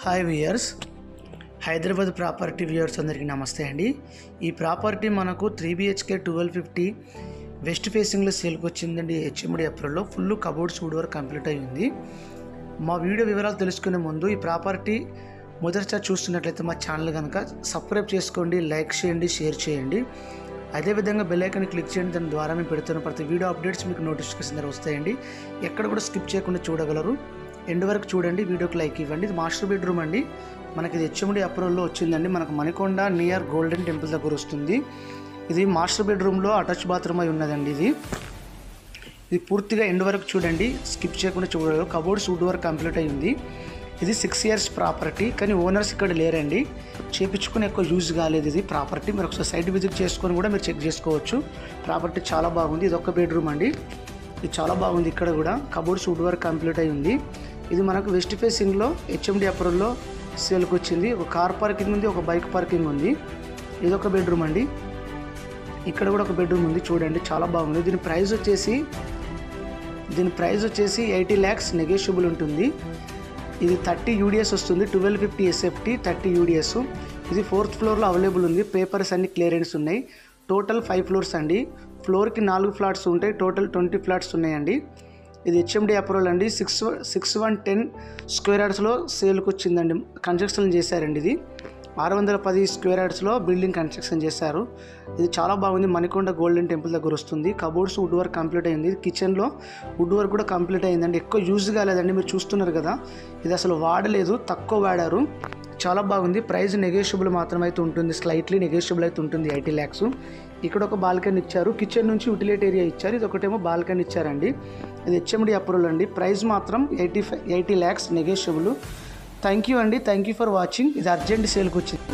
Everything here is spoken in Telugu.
Hi viewers, Hyderabad property viewers అందరికీ నమస్తే అండి. ఈ ప్రాపర్టీ మనకు 3BHK 1250 వెస్ట్ ఫేసింగ్లో సేల్కి వచ్చిందండి. హెచ్ఎండి ఏప్రిల్లో full cupboards wood work complete అయ్యింది. మా వీడియో వివరాలు తెలుసుకునే ముందు ఈ ప్రాపర్టీ మొదటిసారి చూస్తున్నట్లయితే మా ఛానల్ కనుక సబ్స్క్రైబ్ చేసుకోండి, లైక్ చేయండి, షేర్ చేయండి. అదేవిధంగా బెల్ ఐకాన్ క్లిక్ చేయండి. దాని ద్వారా మేము పెడుతున్న ప్రతి వీడియో అప్డేట్స్ మీకు నోటిఫికేషన్ ద్వారా వస్తాయండి. ఎక్కడ కూడా స్కిప్ చేయకుండా చూడగలరు. ఎండ్ వరకు చూడండి, వీడియోకి లైక్ ఇవ్వండి. ఇది మాస్టర్ బెడ్రూమ్ అండి. మనకి ఇది హెచ్ఎండి అప్రూవల్లో వచ్చిందండి. మనకు మణికొండ నియర్ గోల్డెన్ టెంపుల్ దగ్గర వస్తుంది. ఇది మాస్టర్ బెడ్రూమ్లో అటాచ్ బాత్రూమ్ అయి ఉన్నదండి. ఇది పూర్తిగా ఎండ్ వరకు చూడండి, స్కిప్ చేయకుండా చూడగలరు. కబోర్డ్స్ వుడ్ వర్క్ కంప్లీట్ అయ్యింది. ఇది 6 years ప్రాపర్టీ, కానీ ఓనర్స్ ఇక్కడ లేరండి. చేపించుకుని ఎక్కువ యూజ్ కాలేదు ఇది ప్రాపర్టీ. మీరు ఒకసారి సైట్ విజిట్ చేసుకొని కూడా మీరు చెక్ చేసుకోవచ్చు. ప్రాపర్టీ చాలా బాగుంది. ఇది ఒక బెడ్రూమ్ అండి. ఇది చాలా బాగుంది. ఇక్కడ కూడా కబోర్డ్స్ వుడ్ వర్క్ కంప్లీట్ అయ్యింది. ఇది మనకు వెస్ట్ ఫేసింగ్లో హెచ్ఎండి అప్రూవల్లో సేల్కి వచ్చింది. ఒక కార్ పార్కింగ్ ఉంది, ఒక బైక్ పార్కింగ్ ఉంది. ఇది ఒక బెడ్రూమ్ అండి. ఇక్కడ కూడా ఒక బెడ్రూమ్ ఉంది, చూడండి చాలా బాగుంది. దీని ప్రైస్ వచ్చేసి 80 lakhs నెగోషియబుల్ ఉంటుంది. ఇది 30 UDS వస్తుంది, 1250 SFT, 30 UDS. ఇది 4th floorలో అవైలబుల్ ఉంది. పేపర్స్ అన్ని క్లియరెన్స్ ఉన్నాయి. టోటల్ 5 floors అండి. ఫ్లోర్కి 4 flats ఉంటాయి. టోటల్ 20 flats ఉన్నాయండి. ఇది హెచ్ఎండి అప్రూవల్ అండి. 6110 square yardsలో సేల్కి వచ్చిందండి. కన్స్ట్రక్షన్ చేశారండి. ఇది 610 square yardsలో బిల్డింగ్ కన్స్ట్రక్షన్ చేశారు. ఇది చాలా బాగుంది. మణికొండ గోల్డెన్ టెంపుల్ దగ్గర వస్తుంది. కబోర్డ్స్ వుడ్ వర్క్ కంప్లీట్ అయింది. కిచెన్లో వుడ్ వర్క్ కూడా కంప్లీట్ అయిందండి. ఎక్కువ యూజ్ కాలేదండి, మీరు చూస్తున్నారు కదా. ఇది అసలు వాడలేదు, తక్కువ వాడారు. చాలా బాగుంది. ప్రైస్ నెగోషియబుల్ మాత్రమే అయితే ఉంటుంది, స్లైట్లీ నెగోషియబుల్ అయితే ఉంటుంది. 80 lakhs. ఇక్కడ ఒక బాల్కనీ ఇచ్చారు. కిచెన్ నుంచి యూటిలిటీ ఏరియా ఇచ్చారు. ఇది ఒకటేమో బాల్కనీ ఇచ్చారండి. ఇది హెచ్ఎండి అప్రూవల్ అండి. ప్రైస్ మాత్రం 80 lakhs నెగోషియబుల్. థ్యాంక్ యూ అండి. Thank you for watching. ఇది అర్జెంట్ సేల్కి వచ్చింది.